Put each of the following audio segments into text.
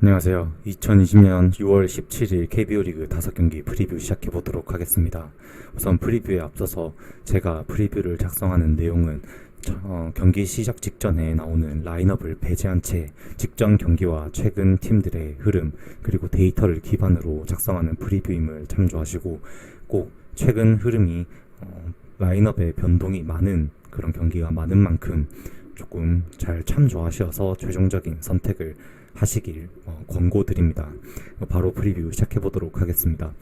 안녕하세요. 2020년 6월 17일 KBO 리그 5경기 프리뷰 시작해보도록 하겠습니다. 우선 프리뷰에 앞서서 제가 프리뷰를 작성하는 내용은 경기 시작 직전에 나오는 라인업을 배제한 채 직전 경기와 최근 팀들의 흐름 그리고 데이터를 기반으로 작성하는 프리뷰임을 참조하시고, 꼭 최근 흐름이 라인업의 변동이 많은 그런 경기가 많은 만큼 조금 잘 참조하셔서 최종적인 선택을 하시길 권고드립니다. 바로 프리뷰 시작해보도록 하겠습니다.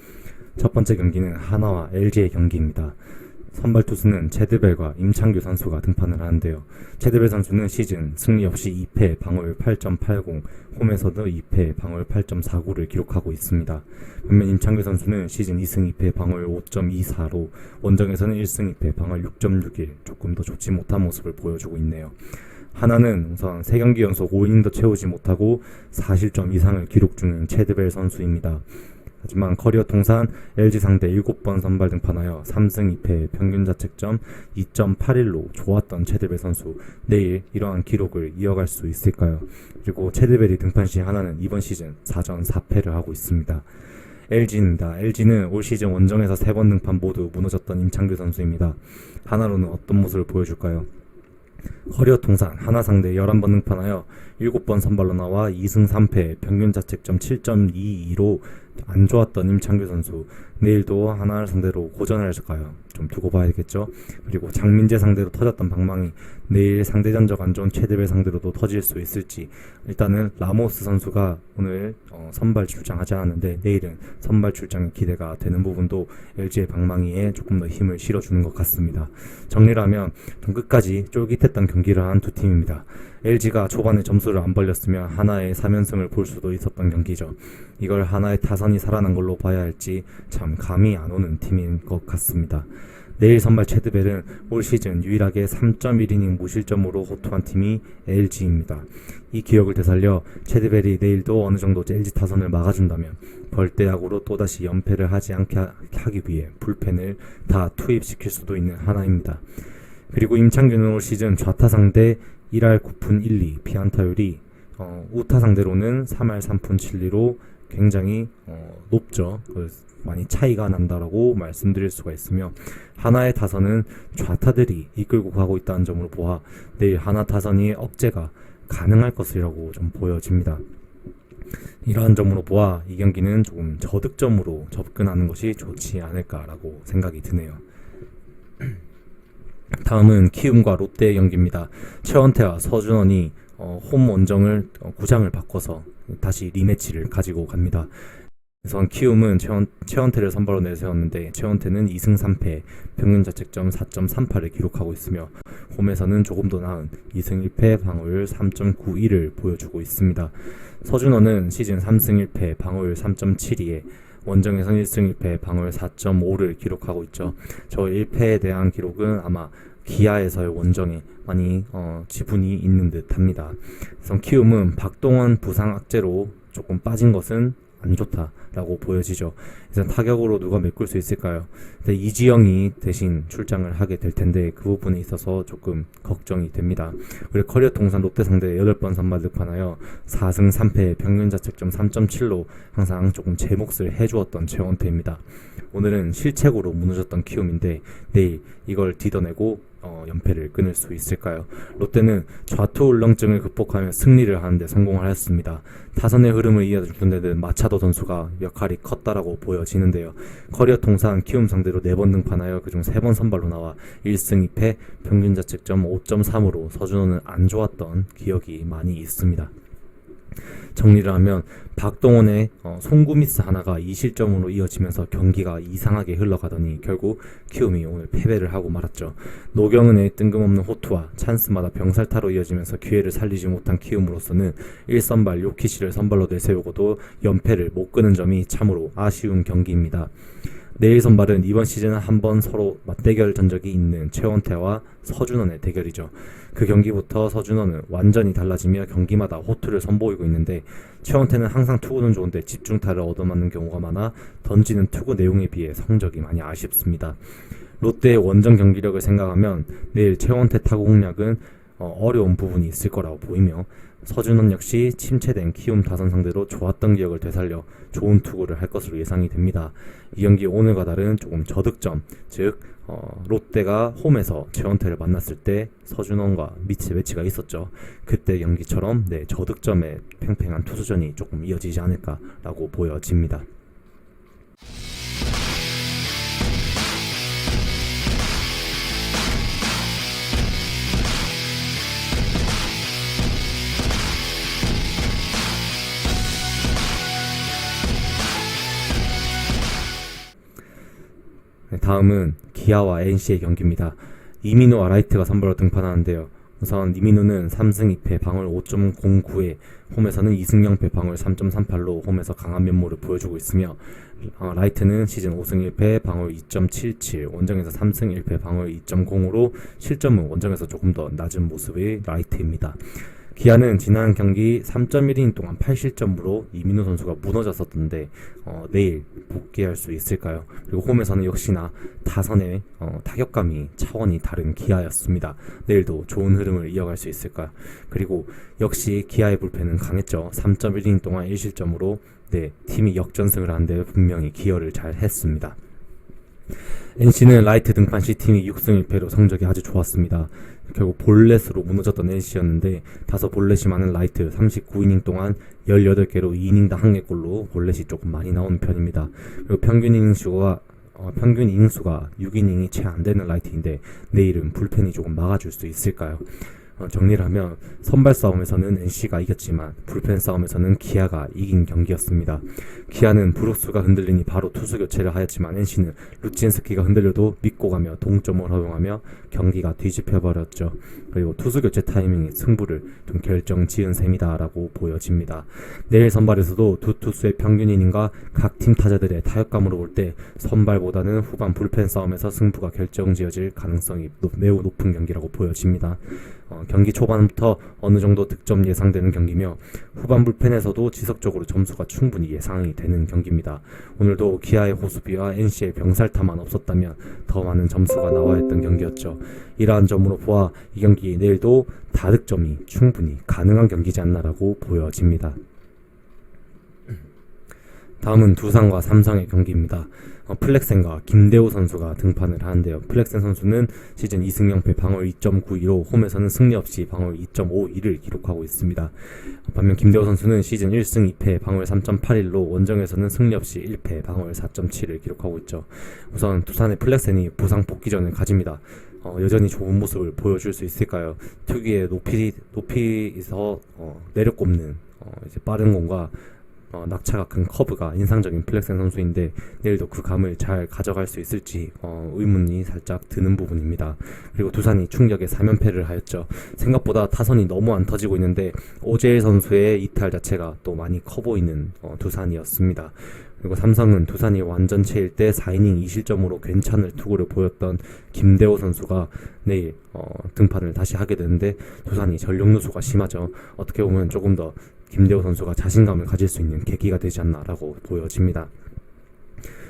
첫 번째 경기는 하나와 LG의 경기입니다. 선발 투수는 체드벨과 임창규 선수가 등판을 하는데요. 체드벨 선수는 시즌 승리 없이 2패 방어율 8.80, 홈에서도 2패 방어율 8.49를 기록하고 있습니다. 반면 임창규 선수는 시즌 2승 2패 방어율 5.24로 원정에서는 1승 2패 방어율 6.61, 조금 더 좋지 못한 모습을 보여주고 있네요. 하나는 우선 3경기 연속 5이닝도 채우지 못하고 4실점 이상을 기록 중인 체드벨 선수입니다. 하지만 커리어 통산 LG 상대 7번 선발 등판하여 3승 2패 평균 자책점 2.81로 좋았던 체드벨 선수, 내일 이러한 기록을 이어갈 수 있을까요? 그리고 체드벨이 등판 시 하나는 이번 시즌 4전 4패를 하고 있습니다. LG입니다. LG는 올 시즌 원정에서 3번 등판 모두 무너졌던 임창규 선수입니다. 하나로는 어떤 모습을 보여줄까요? 커리어 통산 하나 상대 11번 등판하여 7번 선발로 나와 2승 3패 평균 자책점 7.22로 안 좋았던 임창규 선수, 내일도 하나를 상대로 고전할까요? 좀 두고 봐야겠죠. 그리고 장민재 상대로 터졌던 방망이, 내일 상대 전적 안 좋은 체드벨 상대로도 터질 수 있을지. 일단은 라모스 선수가 오늘 선발 출장하지 않았는데 내일은 선발 출장이 기대가 되는 부분도 LG의 방망이에 조금 더 힘을 실어주는 것 같습니다. 정리를 하면 좀 끝까지 쫄깃했던 경기를 한 두 팀입니다. LG가 초반에 점수를 안 벌렸으면 하나의 3연승을 볼 수도 있었던 경기죠. 이걸 하나의 타선이 살아난 걸로 봐야 할지 참 감이 안 오는 팀인 것 같습니다. 내일 선발 체드벨은 올 시즌 유일하게 3.1이닝 무실점으로 호투한 팀이 LG입니다. 이 기억을 되살려 체드벨이 내일도 어느 정도 LG 타선을 막아준다면 벌떼야구로 또다시 연패를 하지 않게 하기 위해 불펜을 다 투입시킬 수도 있는 하나입니다. 그리고 임창규는 올 시즌 좌타 상대 1할 9푼 1리, 피안타율이 우타 상대로는 3할 3푼 7리로 굉장히 높죠. 많이 차이가 난다라고 말씀드릴 수가 있으며, 하나의 타선은 좌타들이 이끌고 가고 있다는 점으로 보아 내일 하나 타선이 억제가 가능할 것이라고 좀 보여집니다. 이러한 점으로 보아 이 경기는 조금 저득점으로 접근하는 것이 좋지 않을까라고 생각이 드네요. 다음은 키움과 롯데의 경기입니다. 최원태와 서준원이 홈 원정을 구장을 바꿔서 다시 리매치를 가지고 갑니다. 우선 키움은 최원태를 선발로 내세웠는데 최원태는 2승 3패 평균 자책점 4.38을 기록하고 있으며 홈에서는 조금 더 나은 2승 1패 방어율 3.91을 보여주고 있습니다. 서준원은 시즌 3승 1패 방어율 3.72에 원정에선 1승 1패 방어율 4.5를 기록하고 있죠. 저 1패에 대한 기록은 아마 기아에서의 원정에 많이 지분이 있는 듯 합니다. 그래서 키움은 박동원 부상 악재로 조금 빠진 것은 안 좋다라고 보여지죠. 그래서 타격으로 누가 메꿀 수 있을까요? 근데 이지영이 대신 출장을 하게 될 텐데 그 부분에 있어서 조금 걱정이 됩니다. 그리고 커리어 통산 롯데 상대 8번 선발 득판하여 4승 3패 평균 자책점 3.7로 항상 조금 제 몫을 해주었던 최원태입니다. 오늘은 실책으로 무너졌던 키움인데 내일 이걸 뒤져내고 연패를 끊을 수 있을까요? 롯데는 좌투 울렁증을 극복하며 승리를 하는데 성공을 하였습니다. 타선의 흐름을 이어주는 데는 마차도 선수가 역할이 컸다라고 보여지는데요. 커리어 통산 키움 상대로 4번 등판하여 그중 3번 선발로 나와 1승 2패 평균 자책점 5.3으로 서준호는 안 좋았던 기억이 많이 있습니다. 정리를 하면 박동원의 송구 미스 하나가 2실점으로 이어지면서 경기가 이상하게 흘러가더니 결국 키움이 오늘 패배를 하고 말았죠. 노경은의 뜬금없는 호투와 찬스마다 병살타로 이어지면서 기회를 살리지 못한 키움으로서는 1선발 요키시를 선발로 내세우고도 연패를 못 끄는 점이 참으로 아쉬운 경기입니다. 내일 선발은 이번 시즌 한번 서로 맞대결 전적이 있는 최원태와 서준원의 대결이죠. 그 경기부터 서준원은 완전히 달라지며 경기마다 호투를 선보이고 있는데 최원태는 항상 투구는 좋은데 집중타를 얻어맞는 경우가 많아 던지는 투구 내용에 비해 성적이 많이 아쉽습니다. 롯데의 원정 경기력을 생각하면 내일 최원태 타구 공략은 어려운 부분이 있을 거라고 보이며 서준원 역시 침체된 키움 다선 상대로 좋았던 기억을 되살려 좋은 투구를 할 것으로 예상이 됩니다. 이 경기 오늘과 다른 조금 저득점, 즉 롯데가 홈에서 최원태를 만났을 때 서준원과 매치가 있었죠. 그때 경기처럼 저득점의 팽팽한 투수전이 조금 이어지지 않을까라고 보여집니다. 다음은 기아와 NC의 경기입니다. 이민호와 라이트가 선발로 등판하는데요. 우선 이민호는 3승 2패 방울 5.09에 홈에서는 2승 0패 방울 3.38로 홈에서 강한 면모를 보여주고 있으며 라이트는 시즌 5승 1패 방울 2.77, 원정에서 3승 1패 방울 2.05로 실점은 원정에서 조금 더 낮은 모습의 라이트입니다. 기아는 지난 경기 3.1이닝 동안 8실점으로 이민호 선수가 무너졌었던데 내일 복귀할 수 있을까요? 그리고 홈에서는 역시나 타선의 타격감이 차원이 다른 기아였습니다. 내일도 좋은 흐름을 이어갈 수 있을까요? 그리고 역시 기아의 불펜은 강했죠. 3.1이닝 동안 1실점으로 팀이 역전승을 하는데 분명히 기여를 잘 했습니다. NC는 라이트 등판 시 팀이 6승 1패로 성적이 아주 좋았습니다. 결국 볼넷으로 무너졌던 NC였는데 다소 볼넷이 많은 라이트 39이닝 동안 18개로 2이닝당 1개골로 볼넷이 조금 많이 나오는 편입니다. 그리고 평균 이닝수가 6이닝이 채 안 되는 라이트인데 내일은 불펜이 조금 막아줄 수 있을까요? 정리를 하면 선발 싸움에서는 NC가 이겼지만 불펜 싸움에서는 기아가 이긴 경기였습니다. 기아는 브룩스가 흔들리니 바로 투수 교체를 하였지만 NC는 루친스키가 흔들려도 믿고 가며 동점을 허용하며 경기가 뒤집혀버렸죠. 그리고 투수 교체 타이밍이 승부를 좀 결정지은 셈이다 라고 보여집니다. 내일 선발에서도 두 투수의 평균 이닝과 각 팀 타자들의 타격감으로 볼 때 선발보다는 후반 불펜 싸움에서 승부가 결정지어질 가능성이 매우 높은 경기라고 보여집니다. 경기 초반부터 어느 정도 득점 예상되는 경기며 후반 불펜에서도 지속적으로 점수가 충분히 예상이 되는 경기입니다. 오늘도 기아의 호수비와 NC의 병살타만 없었다면 더 많은 점수가 나와야 했던 경기였죠. 이러한 점으로 보아 이 경기 내일도 다득점이 충분히 가능한 경기지 않나라고 보여집니다. 다음은 두산과 삼성의 경기입니다. 플렉센과 김대호 선수가 등판을 하는데요. 플렉센 선수는 시즌 2승 0패 방울 2.92로 홈에서는 승리 없이 방울 2.51을 기록하고 있습니다. 반면 김대호 선수는 시즌 1승 2패 방울 3.81로 원정에서는 승리 없이 1패 방울 4.7을 기록하고 있죠. 우선 두산의 플렉센이 부상 복귀전을 가집니다. 여전히 좋은 모습을 보여줄 수 있을까요? 특유의 높이에서 내려꼽는 이제 빠른 공과 낙차가 큰 커브가 인상적인 플렉센 선수인데 내일도 그 감을 잘 가져갈 수 있을지 의문이 살짝 드는 부분입니다. 그리고 두산이 충격의 3연패를 하였죠. 생각보다 타선이 너무 안 터지고 있는데 오재일 선수의 이탈 자체가 또 많이 커 보이는 두산이었습니다. 그리고 삼성은 두산이 완전체일 때 4이닝 2실점으로 괜찮을 투구를 보였던 김대호 선수가 내일 등판을 다시 하게 되는데 두산이 전력 누수가 심하죠. 어떻게 보면 조금 더 김대호 선수가 자신감을 가질 수 있는 계기가 되지 않나라고 보여집니다.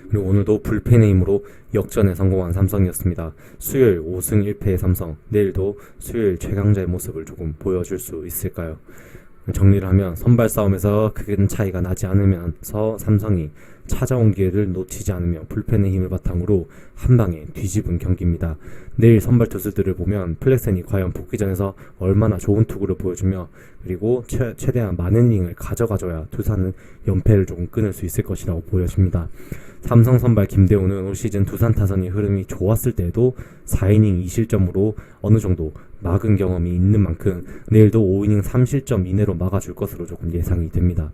그리고 오늘도 불펜의 힘으로 역전에 성공한 삼성이었습니다. 수요일 5승 1패의 삼성, 내일도 수요일 최강자의 모습을 조금 보여줄 수 있을까요? 정리를 하면 선발 싸움에서 큰 차이가 나지 않으면서 삼성이 찾아온 기회를 놓치지 않으며 불펜의 힘을 바탕으로 한 방에 뒤집은 경기입니다. 내일 선발 투수들을 보면 플렉센이 과연 복귀전에서 얼마나 좋은 투구를 보여주며 그리고 최대한 많은 이닝을 가져가줘야 두산은 연패를 조금 끊을 수 있을 것이라고 보여집니다. 삼성 선발 김대호는 올 시즌 두산 타선이 흐름이 좋았을 때에도 4이닝 2실점으로 어느 정도 막은 경험이 있는 만큼 내일도 5이닝 3실점 이내로 막아줄 것으로 조금 예상이 됩니다.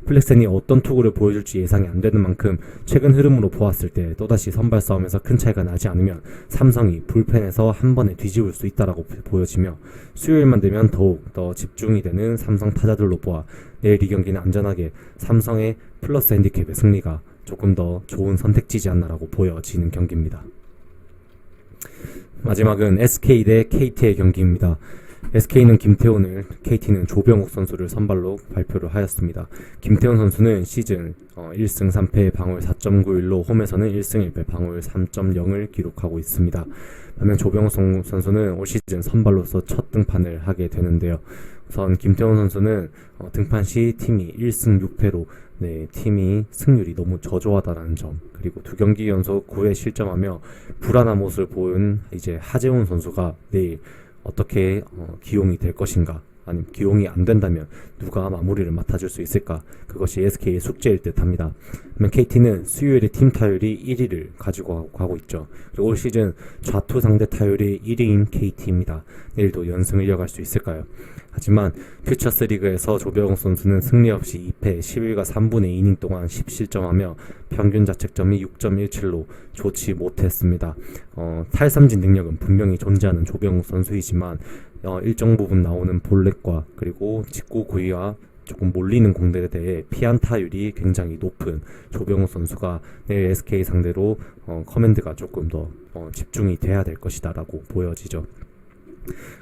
플렉센이 어떤 투구를 보여줄지 예상이 안 되는 만큼 최근 흐름으로 보았을 때 또다시 선발 싸움에서 큰 차이가 나지 않으면 삼성이 불펜에서 한 번에 뒤집을 수 있다라고 보여지며 수요일만 되면 더욱 더 집중이 되는 삼성 타자들로 보아 내일 이 경기는 안전하게 삼성의 플러스 핸디캡의 승리가 조금 더 좋은 선택지지 않나라고 보여지는 경기입니다. 마지막은 SK 대 KT의 경기입니다. SK는 김태훈을, KT는 조병욱 선수를 선발로 발표를 하였습니다. 김태훈 선수는 시즌 1승 3패 방울 4.91로 홈에서는 1승 1패 방울 3.0을 기록하고 있습니다. 반면 조병욱 선수는 올 시즌 선발로서 첫 등판을 하게 되는데요. 우선 김태원 선수는 등판 시 팀이 1승 6패로 팀이 승률이 너무 저조하다라는 점, 그리고 2경기 연속 9회 실점하며 불안한 모습을 보인 이제 하재훈 선수가 내일 어떻게 기용이 될 것인가, 아니면 기용이 안 된다면 누가 마무리를 맡아줄 수 있을까, 그것이 SK의 숙제일 듯 합니다. KT는 수요일에 팀 타율이 1위를 가지고 가고 있죠. 그리고 올 시즌 좌투 상대 타율이 1위인 KT입니다. 내일도 연승을 이어갈 수 있을까요? 하지만 퓨처스 리그에서 조병욱 선수는 승리 없이 2패 11과 3분의 2이닝 동안 10실점하며 평균 자책점이 6.17로 좋지 못했습니다. 탈삼진 능력은 분명히 존재하는 조병욱 선수이지만 일정 부분 나오는 볼넷과 그리고 직구 구위와 조금 몰리는 공들에 대해 피안타율이 굉장히 높은 조병욱 선수가 내일 SK 상대로 커맨드가 조금 더 집중이 돼야 될 것이다 라고 보여지죠.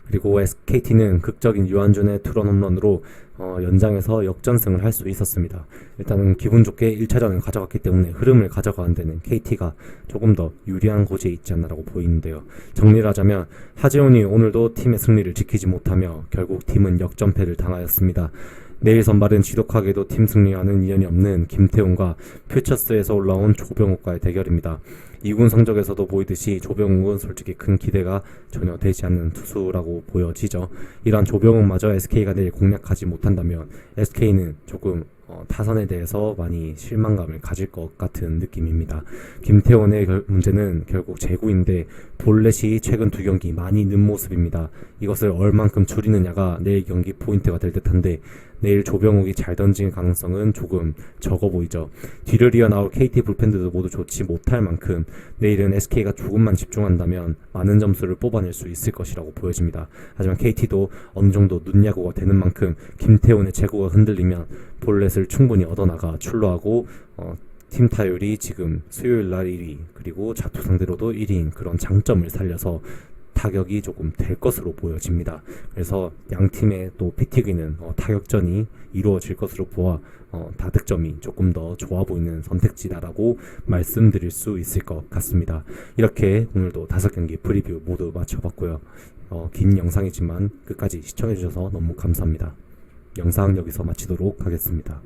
그리고 KT는 극적인 유한준의 투런 홈런으로 연장에서 역전승을 할 수 있었습니다. 일단은 기분 좋게 1차전을 가져갔기 때문에 흐름을 가져가는 데는 KT가 조금 더 유리한 곳에 있지 않나라고 보이는데요. 정리를 하자면 하재훈이 오늘도 팀의 승리를 지키지 못하며 결국 팀은 역전패를 당하였습니다. 내일 선발은 지독하게도 팀 승리와는 인연이 없는 김태훈과 퓨처스에서 올라온 조병욱과의 대결입니다. 2군 성적에서도 보이듯이 조병욱은 솔직히 큰 기대가 전혀 되지 않는 투수라고 보여지죠. 이러한 조병욱마저 SK가 내일 공략하지 못한다면 SK는 조금 타선에 대해서 많이 실망감을 가질 것 같은 느낌입니다. 김태원의 문제는 결국 제구인데 볼넷이 최근 2경기 많이 는 모습입니다. 이것을 얼만큼 줄이느냐가 내일 경기 포인트가 될 듯한데 내일 조병욱이 잘 던질 가능성은 조금 적어 보이죠. 뒤를 이어 나올 KT 불펜들도 모두 좋지 못할 만큼 내일은 SK가 조금만 집중한다면 많은 점수를 뽑아낼 수 있을 것이라고 보여집니다. 하지만 KT도 어느 정도 눈야구가 되는 만큼 김태훈의 제구가 흔들리면 볼넷을 충분히 얻어나가 출루하고 팀 타율이 지금 수요일날 1위 그리고 자투 상대로도 1위인 그런 장점을 살려서 타격이 조금 될 것으로 보여집니다. 그래서 양 팀의 또 피 튀기는 타격전이 이루어질 것으로 보아 다득점이 조금 더 좋아 보이는 선택지다라고 말씀드릴 수 있을 것 같습니다. 이렇게 오늘도 5경기 프리뷰 모두 마쳐봤고요. 긴 영상이지만 끝까지 시청해주셔서 너무 감사합니다. 영상 여기서 마치도록 하겠습니다.